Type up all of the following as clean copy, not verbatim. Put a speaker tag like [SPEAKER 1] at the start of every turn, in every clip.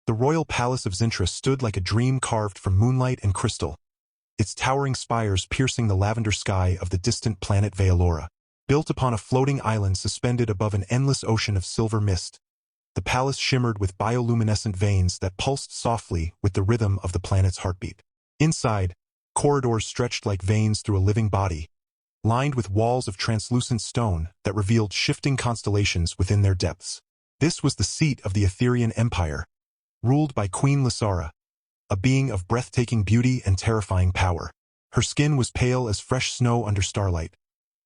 [SPEAKER 1] The royal Palace of Zentra stood like a dream carved from moonlight and crystal, its towering spires piercing the lavender sky of the distant planet Veolora. Built upon a floating island suspended above an endless ocean of silver mist, the palace shimmered with bioluminescent veins that pulsed softly with the rhythm of the planet's heartbeat. Inside, corridors stretched like veins through a living body, lined with walls of translucent stone that revealed shifting constellations within their depths. This was the seat of the Etherean Empire, ruled by Queen Lysara, a being of breathtaking beauty and terrifying power. Her skin was pale as fresh snow under starlight,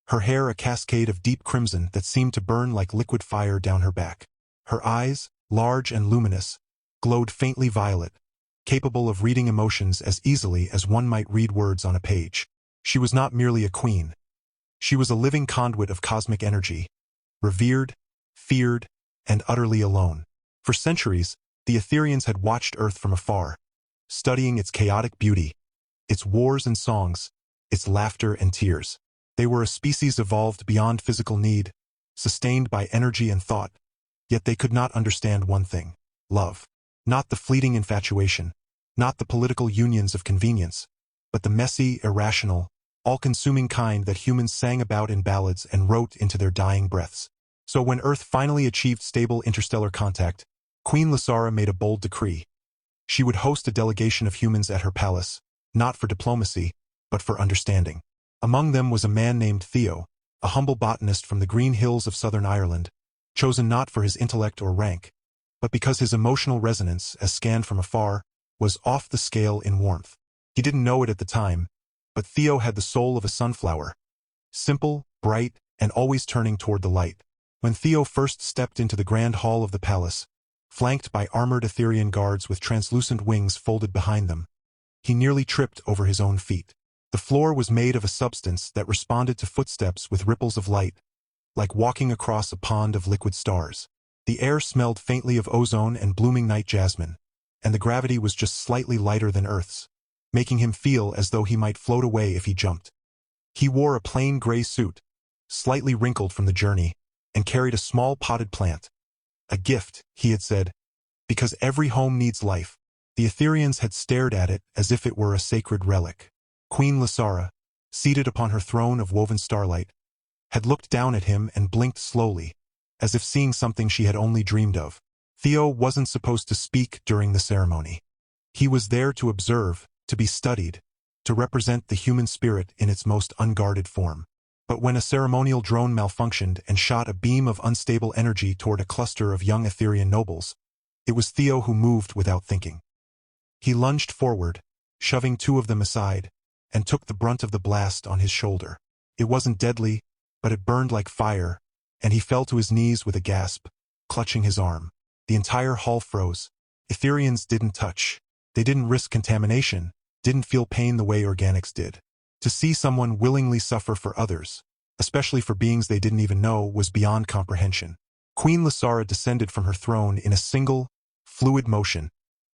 [SPEAKER 1] her hair a cascade of deep crimson that seemed to burn like liquid fire down her back. Her eyes, large and luminous, glowed faintly violet, capable of reading emotions as easily as one might read words on a page. She was not merely a queen. She was a living conduit of cosmic energy, revered, feared, and utterly alone. For centuries, the Ethereans had watched Earth from afar, studying its chaotic beauty, its wars and songs, its laughter and tears. They were a species evolved beyond physical need, sustained by energy and thought, yet they could not understand one thing: love. Not the fleeting infatuation, not the political unions of convenience, but the messy, irrational, all-consuming kind that humans sang about in ballads and wrote into their dying breaths. So when Earth finally achieved stable interstellar contact, Queen Lysara made a bold decree. She would host a delegation of humans at her palace, not for diplomacy, but for understanding. Among them was a man named Theo, a humble botanist from the green hills of southern Ireland, chosen not for his intellect or rank, but because his emotional resonance, as scanned from afar, was off the scale in warmth. He didn't know it at the time, but Theo had the soul of a sunflower, simple, bright, and always turning toward the light. When Theo first stepped into the grand hall of the palace, flanked by armored Etherean guards with translucent wings folded behind them, he nearly tripped over his own feet. The floor was made of a substance that responded to footsteps with ripples of light, like walking across a pond of liquid stars. The air smelled faintly of ozone and blooming night jasmine, and the gravity was just slightly lighter than Earth's, making him feel as though he might float away if he jumped. He wore a plain gray suit, slightly wrinkled from the journey, and carried a small potted plant. A gift, he had said, because every home needs life. The Ethereans had stared at it as if it were a sacred relic. Queen Lysara, seated upon her throne of woven starlight, had looked down at him and blinked slowly, as if seeing something she had only dreamed of. Theo wasn't supposed to speak during the ceremony. He was there to observe, to be studied, to represent the human spirit in its most unguarded form. But when a ceremonial drone malfunctioned and shot a beam of unstable energy toward a cluster of young Etherean nobles, it was Theo who moved without thinking. He lunged forward, shoving two of them aside, and took the brunt of the blast on his shoulder. It wasn't deadly, but it burned like fire, and he fell to his knees with a gasp, clutching his arm. The entire hall froze. Ethereans didn't touch. They didn't risk contamination, didn't feel pain the way organics did. To see someone willingly suffer for others, especially for beings they didn't even know, was beyond comprehension. Queen Lysara descended from her throne in a single, fluid motion,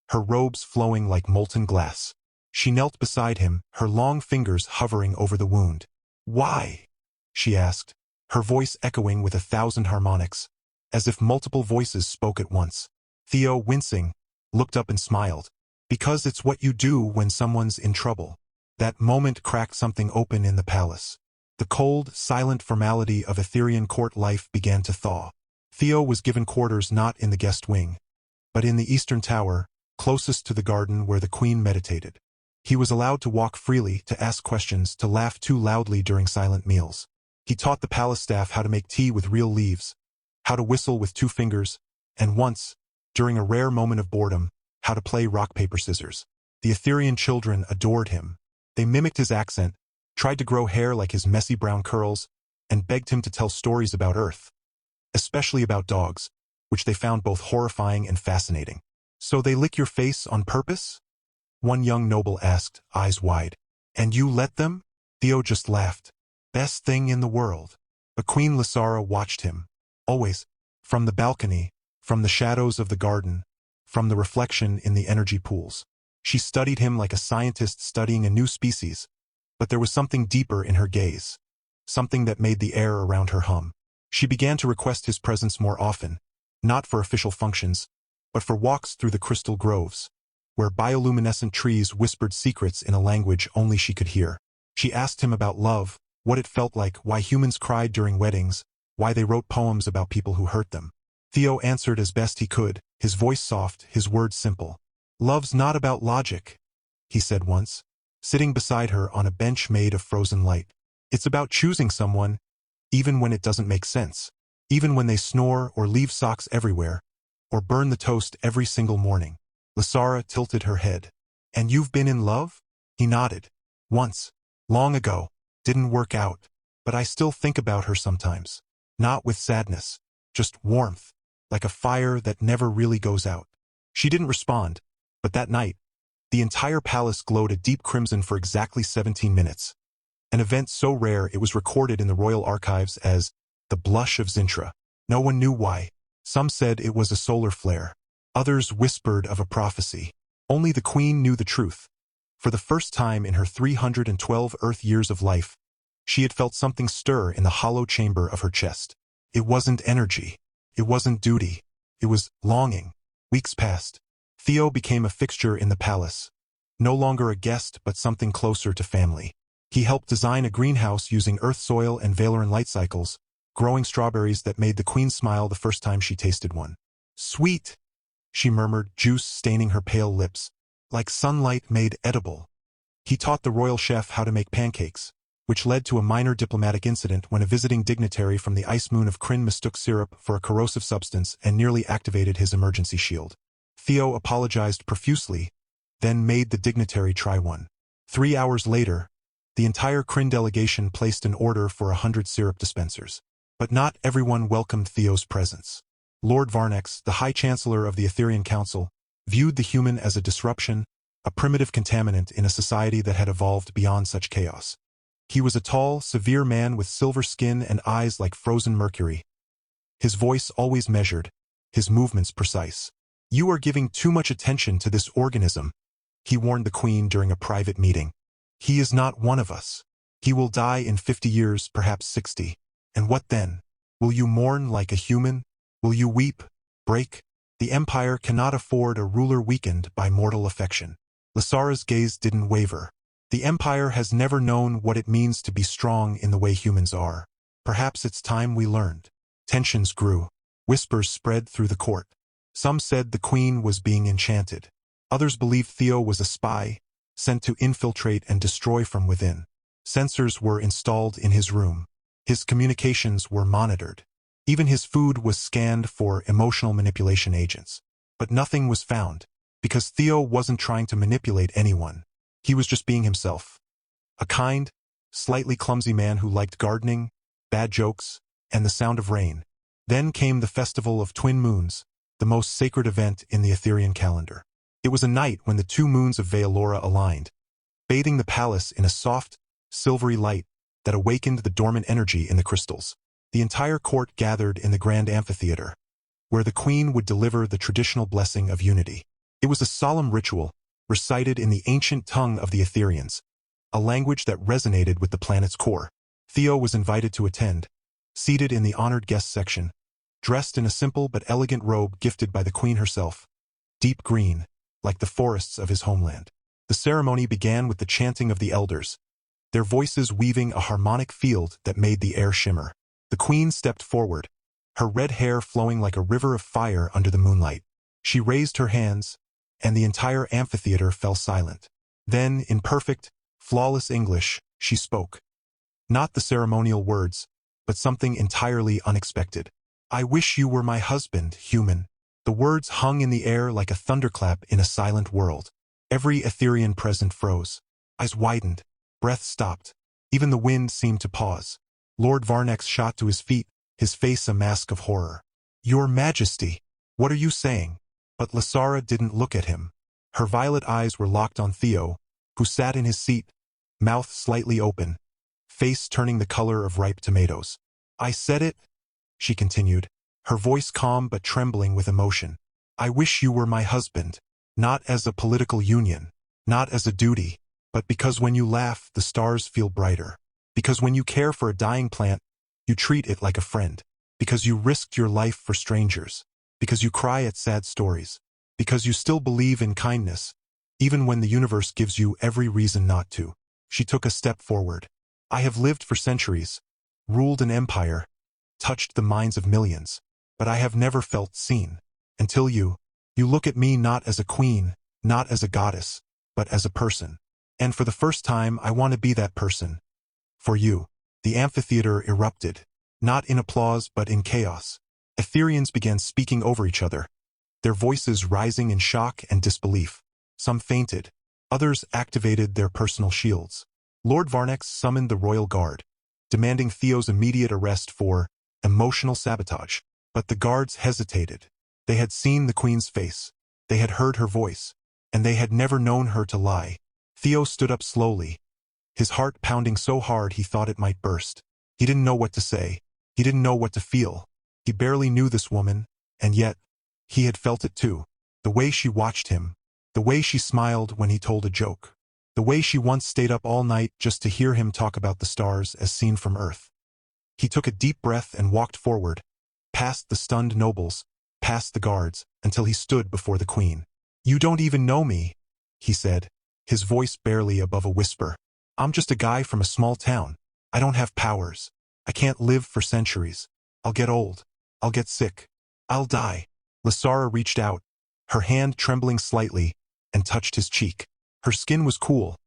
[SPEAKER 1] her robes flowing like molten glass. She knelt beside him, her long fingers hovering over the wound. "Why?" she asked, her voice echoing with 1,000 harmonics, as if multiple voices spoke at once. Theo, wincing, looked up and smiled. "Because it's what you do when someone's in trouble." That moment cracked something open in the palace. The cold, silent formality of Etherean court life began to thaw. Theo was given quarters not in the guest wing, but in the eastern tower, closest to the garden where the queen meditated. He was allowed to walk freely, to ask questions, to laugh too loudly during silent meals. He taught the palace staff how to make tea with real leaves, how to whistle with 2 fingers, and once, during a rare moment of boredom, how to play rock, paper, scissors. The Etherean children adored him. They mimicked his accent, tried to grow hair like his messy brown curls, and begged him to tell stories about Earth, especially about dogs, which they found both horrifying and fascinating. "So they lick your face on purpose?" one young noble asked, eyes wide. "And you let them?" Theo just laughed. "Best thing in the world." But Queen Lysara watched him, always, from the balcony, from the shadows of the garden, from the reflection in the energy pools. She studied him like a scientist studying a new species, but there was something deeper in her gaze, something that made the air around her hum. She began to request his presence more often, not for official functions, but for walks through the crystal groves, where bioluminescent trees whispered secrets in a language only she could hear. She asked him about love, what it felt like, why humans cried during weddings, why they wrote poems about people who hurt them. Theo answered as best he could, his voice soft, his words simple. "Love's not about logic," he said once, sitting beside her on a bench made of frozen light. "It's about choosing someone, even when it doesn't make sense, even when they snore or leave socks everywhere, or burn the toast every single morning." Lysara tilted her head. "And you've been in love?" He nodded. "Once. Long ago. Didn't work out. But I still think about her sometimes. Not with sadness. Just warmth. Like a fire that never really goes out." She didn't respond, but that night, the entire palace glowed a deep crimson for exactly 17 minutes. An event so rare it was recorded in the royal archives as the blush of Zentra. No one knew why. Some said it was a solar flare. Others whispered of a prophecy. Only the queen knew the truth. For the first time in her 312 Earth years of life, she had felt something stir in the hollow chamber of her chest. It wasn't energy. It wasn't duty. It was longing. Weeks passed. Theo became a fixture in the palace. No longer a guest, but something closer to family. He helped design a greenhouse using earth soil and Valoran light cycles, growing strawberries that made the queen smile the first time she tasted one. "Sweet," she murmured, juice staining her pale lips, like sunlight made edible. He taught the royal chef how to make pancakes, which led to a minor diplomatic incident when a visiting dignitary from the ice moon of Kryn mistook syrup for a corrosive substance and nearly activated his emergency shield. Theo apologized profusely, then made the dignitary try one. 3 hours later, the entire Kryn delegation placed an order for 100 syrup dispensers. But not everyone welcomed Theo's presence. Lord Varnex, the High Chancellor of the Etherean Council, viewed the human as a disruption, a primitive contaminant in a society that had evolved beyond such chaos. He was a tall, severe man with silver skin and eyes like frozen mercury. His voice always measured, his movements precise. "You are giving too much attention to this organism," he warned the queen during a private meeting. "He is not one of us. He will die in 50 years, perhaps 60. And what then? Will you mourn like a human? Will you weep, break? The Empire cannot afford a ruler weakened by mortal affection." Lysara's gaze didn't waver. "The Empire has never known what it means to be strong in the way humans are. Perhaps it's time we learned." Tensions grew. Whispers spread through the court. Some said the queen was being enchanted. Others believed Theo was a spy, sent to infiltrate and destroy from within. Sensors were installed in his room. His communications were monitored. Even his food was scanned for emotional manipulation agents. But nothing was found, because Theo wasn't trying to manipulate anyone. He was just being himself. A kind, slightly clumsy man who liked gardening, bad jokes, and the sound of rain. Then came the Festival of Twin Moons, the most sacred event in the Etherean calendar. It was a night when the two moons of Veilora aligned, bathing the palace in a soft, silvery light that awakened the dormant energy in the crystals. The entire court gathered in the grand amphitheater, where the queen would deliver the traditional blessing of unity. It was a solemn ritual, recited in the ancient tongue of the Etherians, a language that resonated with the planet's core. Theo was invited to attend, seated in the honored guest section, dressed in a simple but elegant robe gifted by the queen herself, deep green, like the forests of his homeland. The ceremony began with the chanting of the elders, their voices weaving a harmonic field that made the air shimmer. The queen stepped forward, her red hair flowing like a river of fire under the moonlight. She raised her hands, and the entire amphitheater fell silent. Then, in perfect, flawless English, she spoke. Not the ceremonial words, but something entirely unexpected. "I wish you were my husband, human." The words hung in the air like a thunderclap in a silent world. Every Etherean present froze. Eyes widened. Breath stopped. Even the wind seemed to pause. Lord Varnex shot to his feet, his face a mask of horror. "Your Majesty, what are you saying?" But Lysara didn't look at him. Her violet eyes were locked on Theo, who sat in his seat, mouth slightly open, face turning the color of ripe tomatoes. "I said it," she continued, her voice calm but trembling with emotion. "I wish you were my husband, not as a political union, not as a duty, but because when you laugh, the stars feel brighter. Because when you care for a dying plant, you treat it like a friend. Because you risked your life for strangers. Because you cry at sad stories. Because you still believe in kindness, even when the universe gives you every reason not to. She took a step forward. I have lived for centuries, ruled an empire, touched the minds of millions, but I have never felt seen. Until you look at me not as a queen, not as a goddess, but as a person. And for the first time I want to be that person. For you. The amphitheater erupted, not in applause but in chaos. Ethereans began speaking over each other, their voices rising in shock and disbelief. Some fainted, others activated their personal shields. Lord Varnex summoned the royal guard, demanding Theo's immediate arrest for emotional sabotage. But the guards hesitated. They had seen the queen's face, they had heard her voice, and they had never known her to lie. Theo stood up slowly, his heart pounding so hard he thought it might burst. He didn't know what to say. He didn't know what to feel. He barely knew this woman, and yet, he had felt it too. The way she watched him, the way she smiled when he told a joke, the way she once stayed up all night just to hear him talk about the stars as seen from Earth. He took a deep breath and walked forward, past the stunned nobles, past the guards, until he stood before the queen. "You don't even know me," he said, his voice barely above a whisper. "I'm just a guy from a small town. I don't have powers. I can't live for centuries. I'll get old. I'll get sick. I'll die." Lysara reached out, her hand trembling slightly, and touched his cheek. Her skin was cool,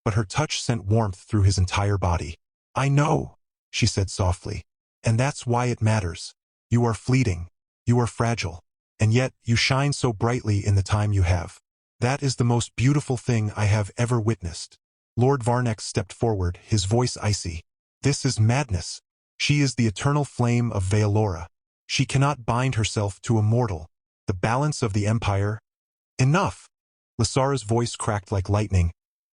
[SPEAKER 1] but her touch sent warmth through his entire body. "I know," she said softly, "and that's why it matters. You are fleeting. You are fragile. And yet you shine so brightly in the time you have. That is the most beautiful thing I have ever witnessed." Lord Varnex stepped forward, his voice icy. "This is madness. She is the eternal flame of Vealora. She cannot bind herself to a mortal. The balance of the empire—" "Enough!" Lysara's voice cracked like lightning,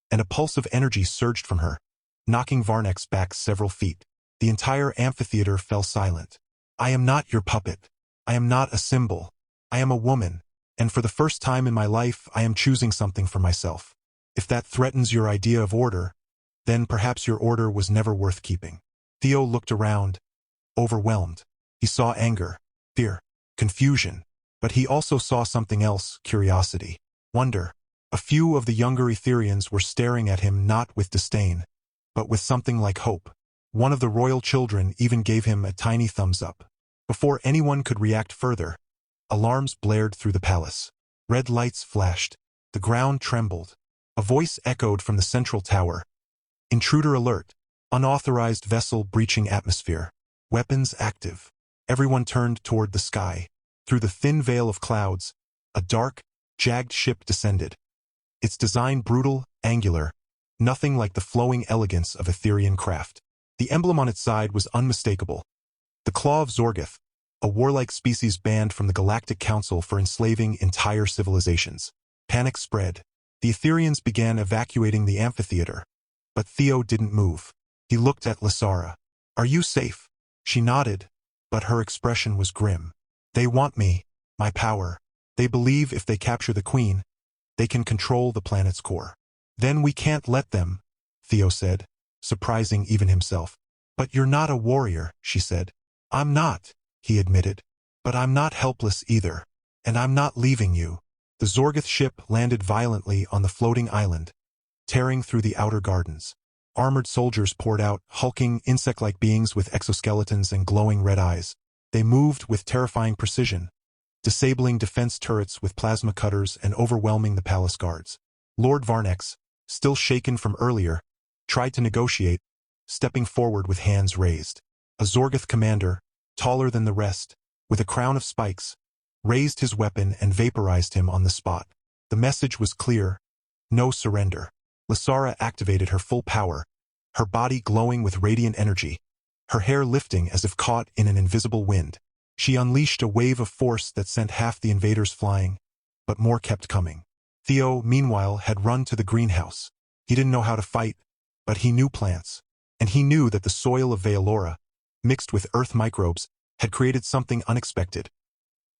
[SPEAKER 1] and a pulse of energy surged from her, knocking Varnex back several feet. The entire amphitheater fell silent. "I am not your puppet. I am not a symbol. I am a woman, and for the first time in my life I am choosing something for myself. If that threatens your idea of order, then perhaps your order was never worth keeping." Theo looked around, overwhelmed. He saw anger, fear, confusion, but he also saw something else: curiosity, wonder. A few of the younger Etherians were staring at him not with disdain, but with something like hope. One of the royal children even gave him a tiny thumbs up. Before anyone could react further, alarms blared through the palace. Red lights flashed. The ground trembled. A voice echoed from the central tower. "Intruder alert. Unauthorized vessel breaching atmosphere. Weapons active." Everyone turned toward the sky. Through the thin veil of clouds, a dark, jagged ship descended. Its design brutal, angular, nothing like the flowing elegance of Etherian craft. The emblem on its side was unmistakable. The Claw of Zorgath, a warlike species banned from the Galactic Council for enslaving entire civilizations. Panic spread. The Etherians began evacuating the amphitheater, but Theo didn't move. He looked at Lysara. "Are you safe?" She nodded, but her expression was grim. "They want me, my power. They believe if they capture the queen, they can control the planet's core." "Then we can't let them," Theo said, surprising even himself. "But you're not a warrior," she said. "I'm not," he admitted. "But I'm not helpless either. And I'm not leaving you." The Zorgath ship landed violently on the floating island, tearing through the outer gardens. Armored soldiers poured out, hulking, insect-like beings with exoskeletons and glowing red eyes. They moved with terrifying precision, disabling defense turrets with plasma cutters and overwhelming the palace guards. Lord Varnex, still shaken from earlier, tried to negotiate, stepping forward with hands raised. A Zorgath commander, taller than the rest, with a crown of spikes, raised his weapon and vaporized him on the spot. The message was clear: no surrender. Lysara activated her full power, her body glowing with radiant energy, her hair lifting as if caught in an invisible wind. She unleashed a wave of force that sent half the invaders flying, but more kept coming. Theo, meanwhile, had run to the greenhouse. He didn't know how to fight, but he knew plants, and he knew that the soil of Vealora, mixed with earth microbes, had created something unexpected.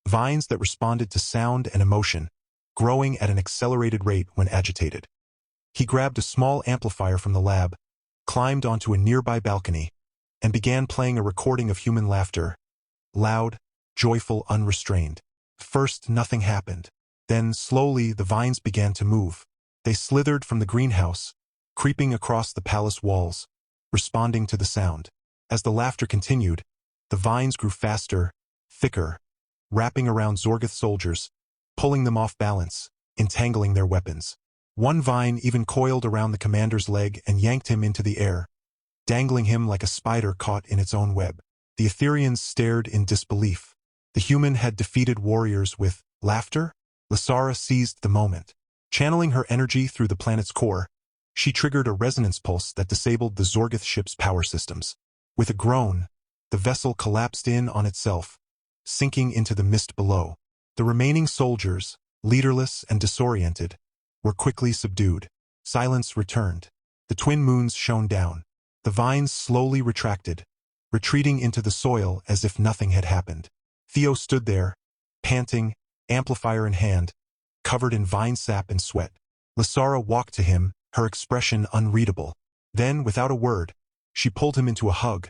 [SPEAKER 1] Vines that responded to sound and emotion, growing at an accelerated rate when agitated. He grabbed a small amplifier from the lab, climbed onto a nearby balcony, and began playing a recording of human laughter. Loud, joyful, unrestrained. First, nothing happened. Then, slowly, the vines began to move. They slithered from the greenhouse, creeping across the palace walls, responding to the sound. As the laughter continued, the vines grew faster, thicker, wrapping around Zorgath soldiers, pulling them off balance, entangling their weapons. One vine even coiled around the commander's leg and yanked him into the air, dangling him like a spider caught in its own web. The Ethereans stared in disbelief. The human had defeated warriors with laughter? Lysara seized the moment. Channeling her energy through the planet's core, she triggered a resonance pulse that disabled the Zorgath ship's power systems. With a groan, the vessel collapsed in on itself, sinking into the mist below. The remaining soldiers, leaderless and disoriented, were quickly subdued. Silence returned. The twin moons shone down. The vines slowly retracted, retreating into the soil as if nothing had happened. Theo stood there, panting, amplifier in hand, covered in vine sap and sweat. Lysara walked to him, her expression unreadable. Then, without a word, she pulled him into a hug.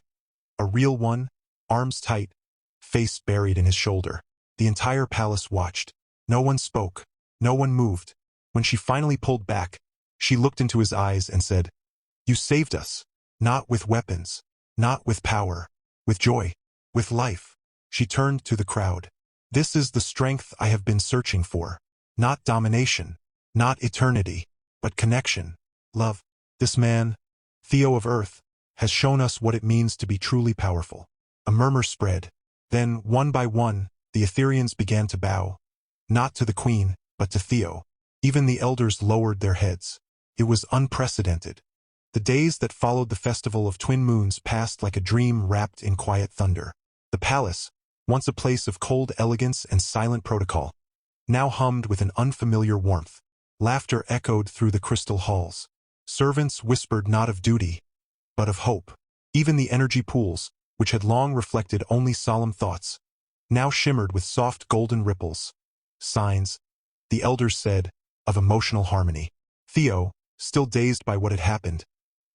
[SPEAKER 1] A real one, arms tight, face buried in his shoulder. The entire palace watched. No one spoke. No one moved. When she finally pulled back, she looked into his eyes and said, "You saved us. Not with weapons. Not with power. With joy. With life." She turned to the crowd. "This is the strength I have been searching for. Not domination. Not eternity. But connection. Love. This man, Theo of Earth, has shown us what it means to be truly powerful." A murmur spread. Then, one by one, the Ethereans began to bow. Not to the queen, but to Theo. Even the elders lowered their heads. It was unprecedented. The days that followed the Festival of Twin Moons passed like a dream wrapped in quiet thunder. The palace, once a place of cold elegance and silent protocol, now hummed with an unfamiliar warmth. Laughter echoed through the crystal halls. Servants whispered not of duty, but of hope. Even the energy pools, which had long reflected only solemn thoughts, now shimmered with soft golden ripples. Signs, the elders said, of emotional harmony. Theo, still dazed by what had happened,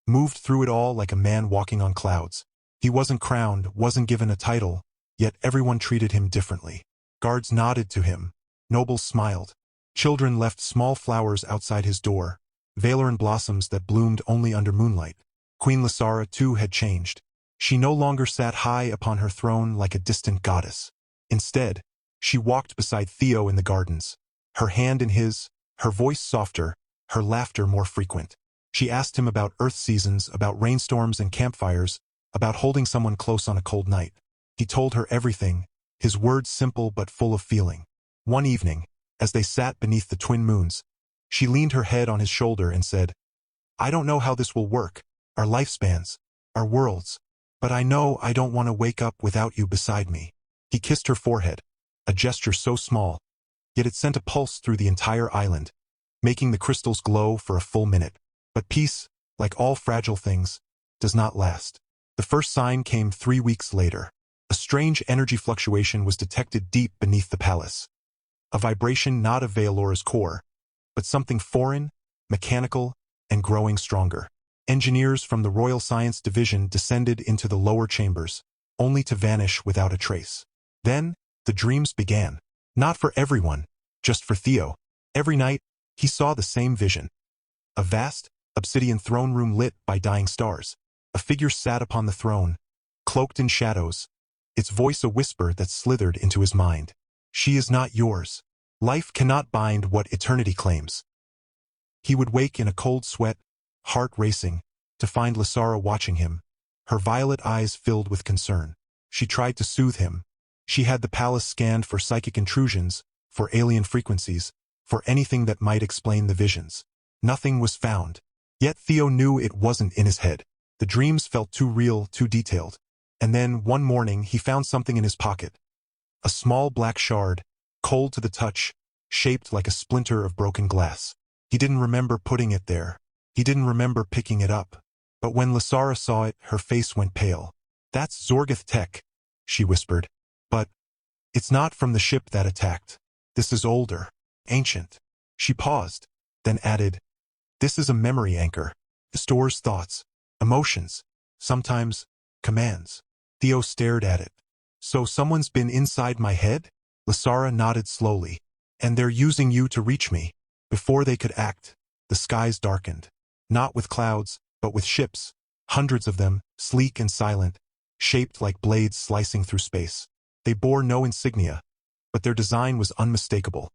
[SPEAKER 1] moved through it all like a man walking on clouds. He wasn't crowned, wasn't given a title, yet everyone treated him differently. Guards nodded to him. Nobles smiled. Children left small flowers outside his door, Valoran blossoms that bloomed only under moonlight. Queen Lysara, too, had changed. She no longer sat high upon her throne like a distant goddess. Instead, she walked beside Theo in the gardens, her hand in his, her voice softer, her laughter more frequent. She asked him about earth seasons, about rainstorms and campfires, about holding someone close on a cold night. He told her everything, his words simple but full of feeling. One evening, as they sat beneath the twin moons, she leaned her head on his shoulder and said, "I don't know how this will work, our lifespans, our worlds, but I know I don't want to wake up without you beside me." He kissed her forehead, a gesture so small, yet it sent a pulse through the entire island, making the crystals glow for a full minute. But peace, like all fragile things, does not last. The first sign came 3 weeks later. A strange energy fluctuation was detected deep beneath the palace. A vibration not of Vealora's core, but something foreign, mechanical, and growing stronger. Engineers from the Royal Science Division descended into the lower chambers, only to vanish without a trace. Then, the dreams began. Not for everyone, just for Theo. Every night, he saw the same vision. A vast, obsidian throne room lit by dying stars. A figure sat upon the throne, cloaked in shadows, its voice a whisper that slithered into his mind. "She is not yours. Life cannot bind what eternity claims." He would wake in a cold sweat, heart racing, to find Lysara watching him, her violet eyes filled with concern. She tried to soothe him. She had the palace scanned for psychic intrusions, for alien frequencies, for anything that might explain the visions. Nothing was found. Yet Theo knew it wasn't in his head. The dreams felt too real, too detailed. And then, one morning, he found something in his pocket. A small black shard, cold to the touch, shaped like a splinter of broken glass. He didn't remember putting it there. He didn't remember picking it up. But when Lysara saw it, her face went pale. "That's Zorgath tech," she whispered. "But it's not from the ship that attacked. This is older, ancient." She paused, then added, "This is a memory anchor. It stores thoughts, emotions, sometimes commands." Theo stared at it. "So someone's been inside my head?" Lysara nodded slowly. And they're using you to reach me. Before they could act, the skies darkened. Not with clouds, but with ships. Hundreds of them, sleek and silent, shaped like blades slicing through space. They bore no insignia, but their design was unmistakable.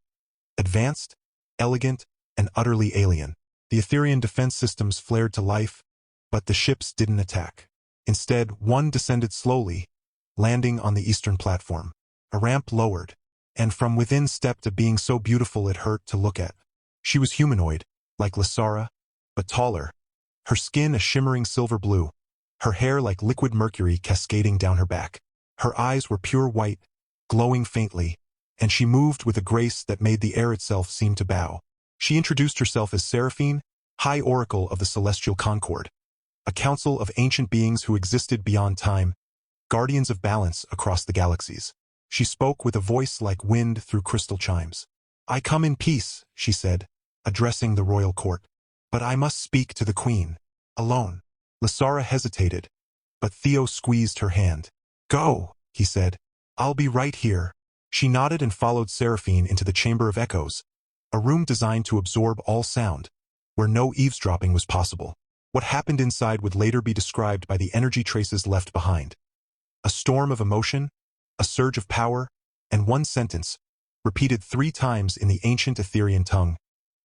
[SPEAKER 1] Advanced, elegant, and utterly alien. The Etherean defense systems flared to life, but the ships didn't attack. Instead, one descended slowly, landing on the eastern platform. A ramp lowered, and from within stepped a being so beautiful it hurt to look at. She was humanoid, like Lysara, but taller. Her skin a shimmering silver blue, her hair like liquid mercury cascading down her back. Her eyes were pure white, glowing faintly, and she moved with a grace that made the air itself seem to bow. She introduced herself as Seraphine, High Oracle of the Celestial Concord, a council of ancient beings who existed beyond time, guardians of balance across the galaxies. She spoke with a voice like wind through crystal chimes. "I come in peace," she said, addressing the royal court. "But I must speak to the queen. Alone." Lysara hesitated, but Theo squeezed her hand. "Go," he said. "I'll be right here." She nodded and followed Seraphine into the Chamber of Echoes, a room designed to absorb all sound, where no eavesdropping was possible. What happened inside would later be described by the energy traces left behind. A storm of emotion, a surge of power, and one sentence, repeated 3 times in the ancient Etherean tongue.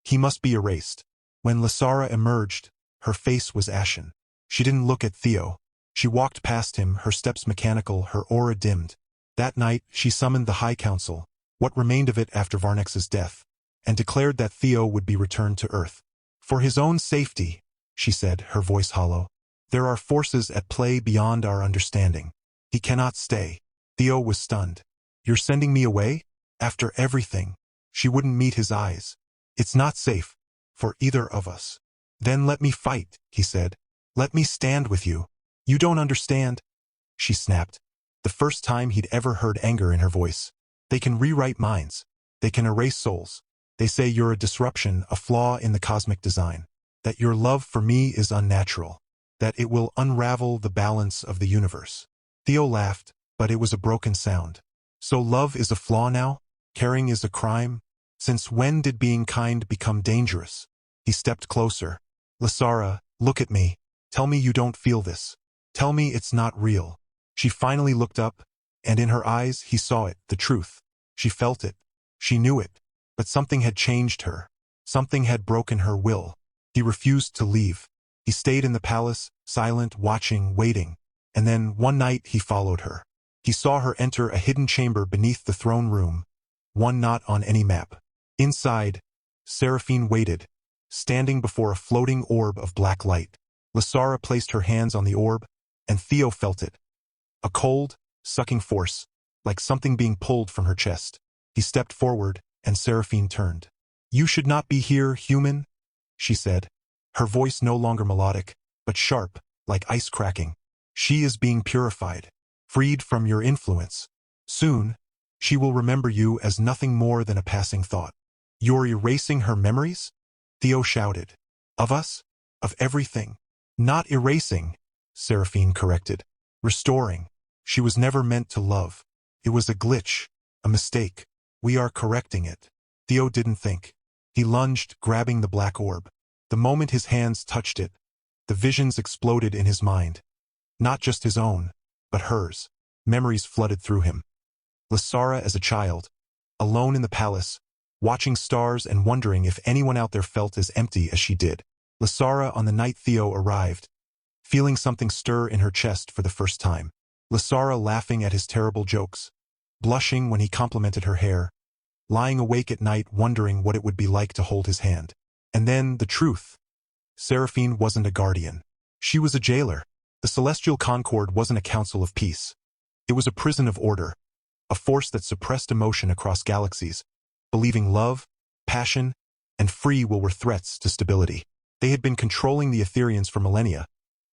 [SPEAKER 1] "He must be erased." When Lysara emerged, her face was ashen. She didn't look at Theo. She walked past him, her steps mechanical, her aura dimmed. That night, she summoned the High Council, what remained of it after Varnex's death, and declared that Theo would be returned to Earth. "For his own safety," she said, her voice hollow. "There are forces at play beyond our understanding. He cannot stay." Theo was stunned. "You're sending me away? After everything?" She wouldn't meet his eyes. "It's not safe. For either of us." "Then let me fight," he said. "Let me stand with you." "You don't understand," she snapped. The first time he'd ever heard anger in her voice. "They can rewrite minds. They can erase souls. They say you're a disruption, a flaw in the cosmic design. That your love for me is unnatural. That it will unravel the balance of the universe." Theo laughed, but it was a broken sound. "So love is a flaw now? Caring is a crime? Since when did being kind become dangerous?" He stepped closer. "Lysara, look at me. Tell me you don't feel this. Tell me it's not real." She finally looked up, and in her eyes he saw it, the truth. She felt it. She knew it. But something had changed her. Something had broken her will. He refused to leave. He stayed in the palace, silent, watching, waiting. And then, one night, he followed her. He saw her enter a hidden chamber beneath the throne room, one not on any map. Inside, Seraphine waited, standing before a floating orb of black light. Lysara placed her hands on the orb, and Theo felt it. A cold, sucking force, like something being pulled from her chest. He stepped forward, and Seraphine turned. "You should not be here, human," she said, her voice no longer melodic, but sharp, like ice cracking. "She is being purified, freed from your influence. Soon, she will remember you as nothing more than a passing thought." "You're erasing her memories?" Theo shouted. "Of us? Of everything?" "Not erasing," Seraphine corrected. "Restoring. She was never meant to love. It was a glitch, a mistake. We are correcting it." Theo didn't think. He lunged, grabbing the black orb. The moment his hands touched it, the visions exploded in his mind. Not just his own, but hers. Memories flooded through him. Lysara as a child, alone in the palace, watching stars and wondering if anyone out there felt as empty as she did. Lysara on the night Theo arrived, feeling something stir in her chest for the first time. Lysara laughing at his terrible jokes, blushing when he complimented her hair, lying awake at night wondering what it would be like to hold his hand. And then the truth. Seraphine wasn't a guardian. She was a jailer. The Celestial Concord wasn't a council of peace. It was a prison of order, a force that suppressed emotion across galaxies, believing love, passion, and free will were threats to stability. They had been controlling the Etherians for millennia,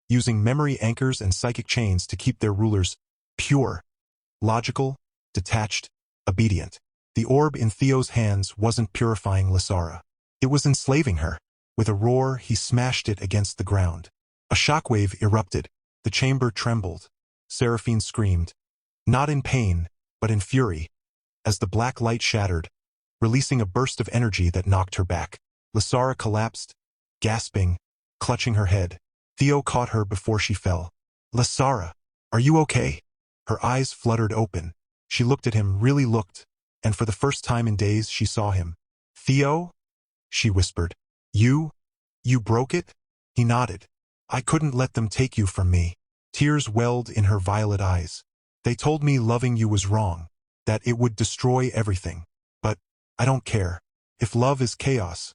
[SPEAKER 1] using memory anchors and psychic chains to keep their rulers pure, logical, detached, obedient. The orb in Theo's hands wasn't purifying Lysara. It was enslaving her. With a roar, he smashed it against the ground. A shockwave erupted. The chamber trembled. Seraphine screamed, not in pain, but in fury. As the black light shattered, releasing a burst of energy that knocked her back. Lysara collapsed, gasping, clutching her head. Theo caught her before she fell. "Lysara, are you okay?" Her eyes fluttered open. She looked at him, really looked, and for the first time in days she saw him. "Theo?" she whispered. You broke it?" He nodded. "I couldn't let them take you from me." Tears welled in her violet eyes. "They told me loving you was wrong, that it would destroy everything. But I don't care. If love is chaos,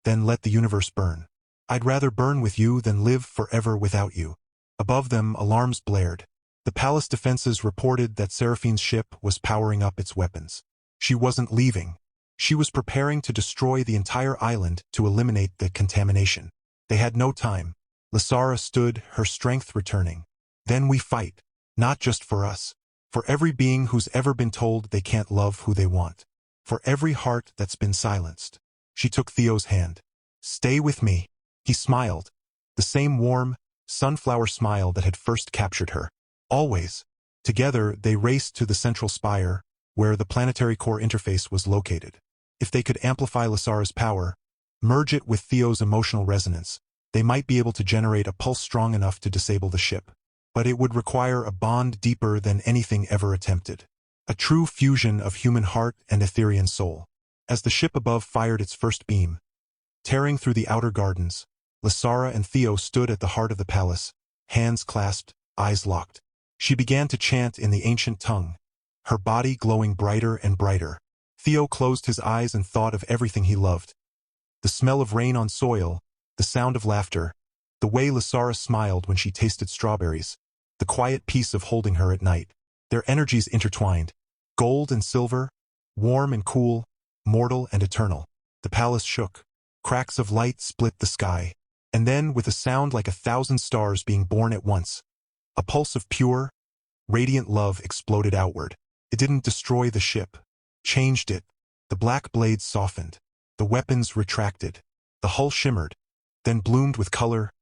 [SPEAKER 1] then let the universe burn. I'd rather burn with you than live forever without you." Above them, alarms blared. The palace defenses reported that Seraphine's ship was powering up its weapons. She wasn't leaving. She was preparing to destroy the entire island to eliminate the contamination. They had no time. Lysara stood, her strength returning. "Then we fight. Not just for us. For every being who's ever been told they can't love who they want. For every heart that's been silenced." She took Theo's hand. "Stay with me." He smiled. The same warm, sunflower smile that had first captured her. Always. Together, they raced to the central spire, where the planetary core interface was located. If they could amplify Lysara's power, merge it with Theo's emotional resonance, they might be able to generate a pulse strong enough to disable the ship. But it would require a bond deeper than anything ever attempted. A true fusion of human heart and Etherian soul. As the ship above fired its first beam, tearing through the outer gardens, Lysara and Theo stood at the heart of the palace, hands clasped, eyes locked. She began to chant in the ancient tongue, her body glowing brighter and brighter. Theo closed his eyes and thought of everything he loved. The smell of rain on soil, the sound of laughter, the way Lysara smiled when she tasted strawberries, the quiet peace of holding her at night. Their energies intertwined, gold and silver, warm and cool, mortal and eternal. The palace shook. Cracks of light split the sky. And then, with a sound like 1,000 stars being born at once, a pulse of pure, radiant love exploded outward. It didn't destroy the ship. Changed it. The black blades softened. The weapons retracted. The hull shimmered, then bloomed with color,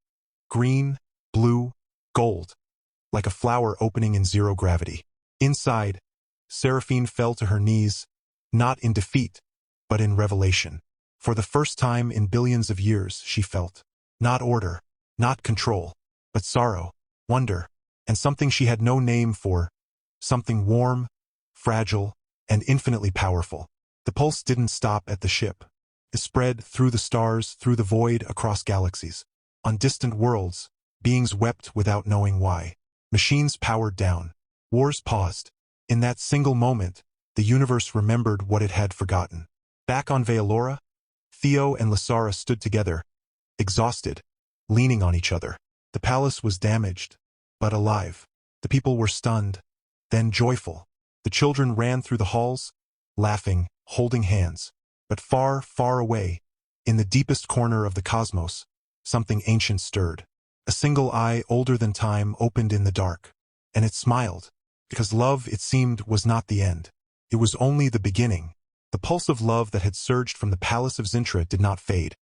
[SPEAKER 1] green, blue, gold, like a flower opening in zero gravity. Inside, Seraphine fell to her knees, not in defeat, but in revelation. For the first time in billions of years, she felt not order, not control, but sorrow, wonder, and something she had no name for, something warm, fragile, and infinitely powerful. The pulse didn't stop at the ship. It spread through the stars, through the void, across galaxies. On distant worlds, beings wept without knowing why. Machines powered down. Wars paused. In that single moment, the universe remembered what it had forgotten. Back on Veilora, Theo and Lysara stood together, exhausted, leaning on each other. The palace was damaged, but alive. The people were stunned, then joyful. The children ran through the halls, laughing, holding hands. But far, far away, in the deepest corner of the cosmos, something ancient stirred. A single eye older than time opened in the dark, and it smiled, because love, it seemed, was not the end. It was only the beginning. The pulse of love that had surged from the Palace of Zentra did not fade.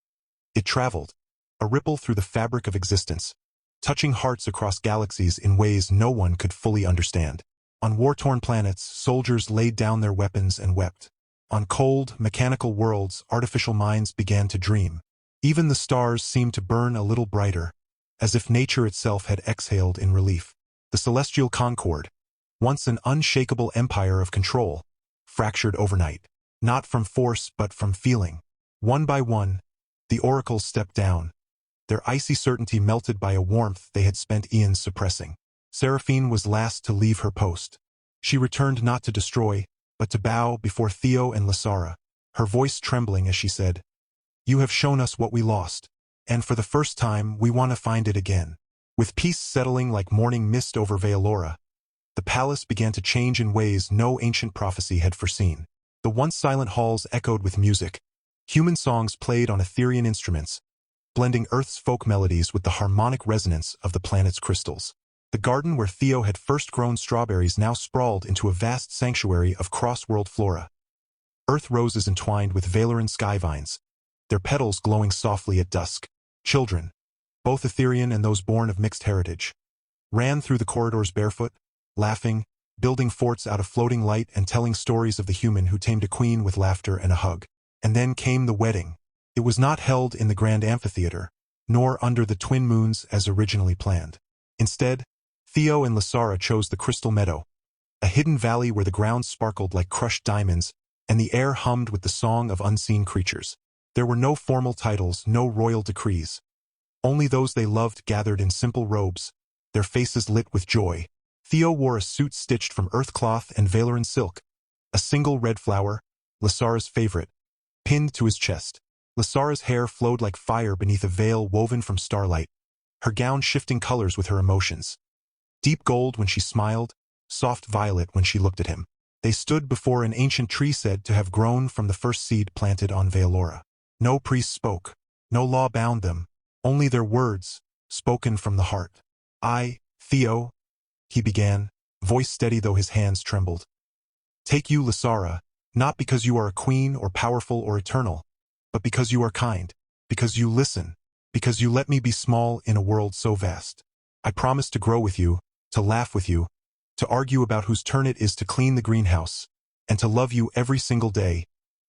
[SPEAKER 1] It traveled, a ripple through the fabric of existence, touching hearts across galaxies in ways no one could fully understand. On war-torn planets, soldiers laid down their weapons and wept. On cold, mechanical worlds, artificial minds began to dream. Even the stars seemed to burn a little brighter, as if nature itself had exhaled in relief. The Celestial Concord, once an unshakable empire of control, fractured overnight. Not from force, but from feeling. One by one, the oracles stepped down, their icy certainty melted by a warmth they had spent eons suppressing. Seraphine was last to leave her post. She returned not to destroy, but to bow before Theo and Lysara, her voice trembling as she said, "You have shown us what we lost, and for the first time we want to find it again." With peace settling like morning mist over Veilora, the palace began to change in ways no ancient prophecy had foreseen. The once silent halls echoed with music. Human songs played on Etherian instruments, blending Earth's folk melodies with the harmonic resonance of the planet's crystals. The garden where Theo had first grown strawberries now sprawled into a vast sanctuary of cross-world flora. Earth roses entwined with Valoran sky vines, their petals glowing softly at dusk. Children, both Etherian and those born of mixed heritage, ran through the corridors barefoot, laughing, building forts out of floating light and telling stories of the human who tamed a queen with laughter and a hug. And then came the wedding. It was not held in the grand amphitheater, nor under the twin moons as originally planned. Instead, Theo and Lysara chose the Crystal Meadow, a hidden valley where the ground sparkled like crushed diamonds and the air hummed with the song of unseen creatures. There were no formal titles, no royal decrees. Only those they loved gathered in simple robes, their faces lit with joy. Theo wore a suit stitched from earth cloth and Valoran silk, a single red flower, Lysara's favorite, pinned to his chest. Lysara's hair flowed like fire beneath a veil woven from starlight, her gown shifting colors with her emotions. Deep gold when she smiled, soft violet when she looked at him. They stood before an ancient tree said to have grown from the first seed planted on Valora. No priest spoke, no law bound them, only their words, spoken from the heart. "I, Theo," he began, voice steady though his hands trembled. "Take you, Lysara, not because you are a queen or powerful or eternal, but because you are kind, because you listen, because you let me be small in a world so vast. I promise to grow with you, to laugh with you, to argue about whose turn it is to clean the greenhouse, and to love you every single day,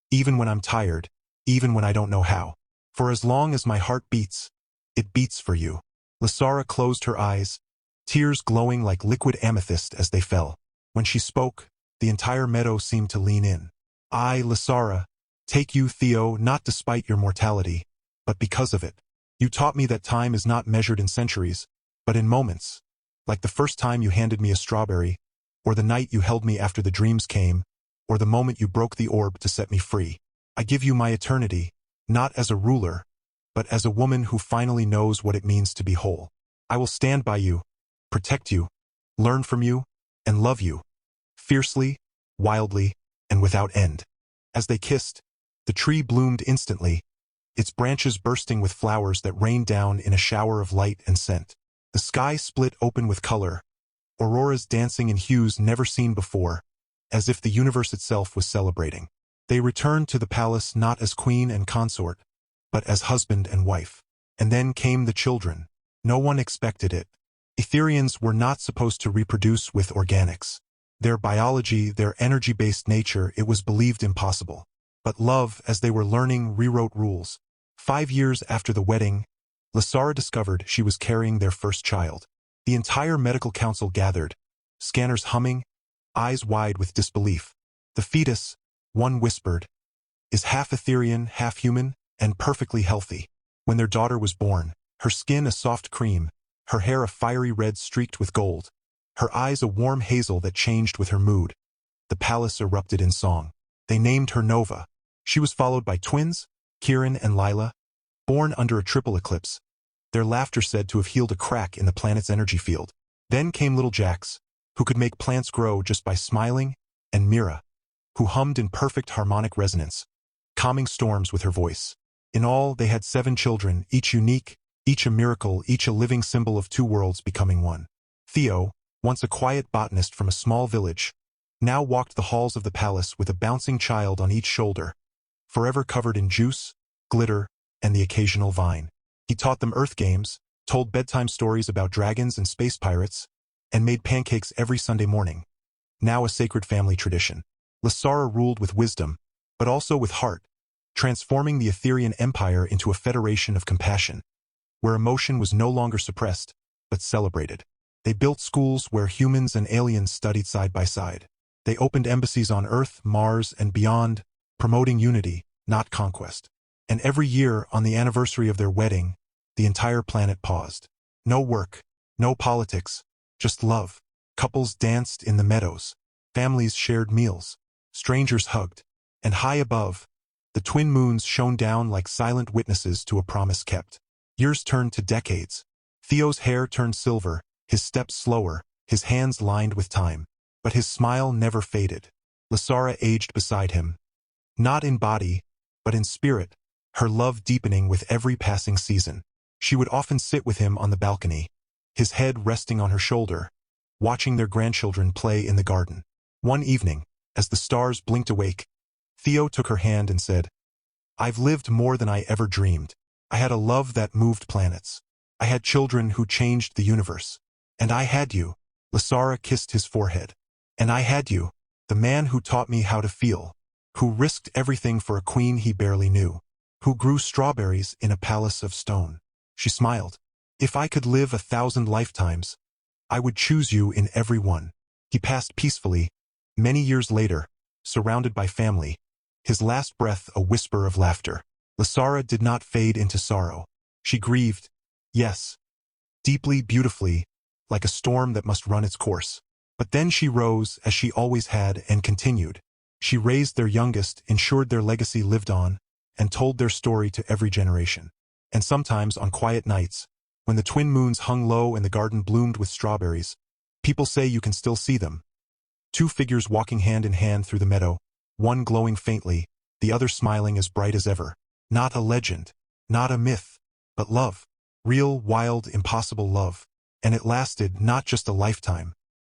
[SPEAKER 1] even when I'm tired, even when I don't know how. For as long as my heart beats, it beats for you." Lysara closed her eyes, tears glowing like liquid amethyst as they fell. When she spoke, the entire meadow seemed to lean in. "I, Lysara, take you, Theo, not despite your mortality, but because of it. You taught me that time is not measured in centuries, but in moments, like the first time you handed me a strawberry, or the night you held me after the dreams came, or the moment you broke the orb to set me free. I give you my eternity, not as a ruler, but as a woman who finally knows what it means to be whole. I will stand by you, protect you, learn from you, and love you, fiercely, wildly, and without end." As they kissed, the tree bloomed instantly, its branches bursting with flowers that rained down in a shower of light and scent. The sky split open with color, auroras dancing in hues never seen before, as if the universe itself was celebrating. They returned to the palace not as queen and consort, but as husband and wife. And then came the children. No one expected it. Etherians were not supposed to reproduce with organics. Their biology, their energy-based nature, it was believed impossible. But love, as they were learning, rewrote rules. 5 years after the wedding, Lysara discovered she was carrying their first child. The entire medical council gathered, scanners humming, eyes wide with disbelief. The fetus, one whispered, is half Etherian, half human, and perfectly healthy. When their daughter was born, her skin a soft cream, her hair a fiery red streaked with gold, her eyes a warm hazel that changed with her mood. The palace erupted in song. They named her Nova. She was followed by twins, Kieran and Lila, born under a triple eclipse, their laughter said to have healed a crack in the planet's energy field. Then came little Jax, who could make plants grow just by smiling, and Mira, who hummed in perfect harmonic resonance, calming storms with her voice. In all, they had 7 children, each unique, each a miracle, each a living symbol of 2 worlds becoming one. Theo, once a quiet botanist from a small village, now walked the halls of the palace with a bouncing child on each shoulder, forever covered in juice, glitter, and the occasional vine. He taught them earth games, told bedtime stories about dragons and space pirates, and made pancakes every Sunday morning, now a sacred family tradition. Lysara ruled with wisdom, but also with heart, transforming the Etherian Empire into a federation of compassion, where emotion was no longer suppressed, but celebrated. They built schools where humans and aliens studied side by side. They opened embassies on Earth, Mars, and beyond, promoting unity, not conquest. And every year, on the anniversary of their wedding, the entire planet paused. No work, no politics, just love. Couples danced in the meadows. Families shared meals. Strangers hugged. And high above, the twin moons shone down like silent witnesses to a promise kept. Years turned to decades. Theo's hair turned silver, his steps slower, his hands lined with time. But his smile never faded. Lysara aged beside him. Not in body, but in spirit, her love deepening with every passing season. She would often sit with him on the balcony, his head resting on her shoulder, watching their grandchildren play in the garden. One evening, as the stars blinked awake, Theo took her hand and said, "I've lived more than I ever dreamed. I had a love that moved planets. I had children who changed the universe. And I had you." Lysara kissed his forehead. And I had you, the man who taught me how to feel, who risked everything for a queen he barely knew, who grew strawberries in a palace of stone. She smiled. If I could live 1,000 lifetimes, I would choose you in every one. He passed peacefully, many years later, surrounded by family, his last breath a whisper of laughter. Lysara did not fade into sorrow. She grieved, yes, deeply, beautifully, like a storm that must run its course. But then she rose, as she always had, and continued. She raised their youngest, ensured their legacy lived on, and told their story to every generation. And sometimes, on quiet nights, when the twin moons hung low and the garden bloomed with strawberries, people say you can still see them. Two figures walking hand in hand through the meadow, one glowing faintly, the other smiling as bright as ever. Not a legend, not a myth, but love. Real, wild, impossible love. And it lasted not just a lifetime,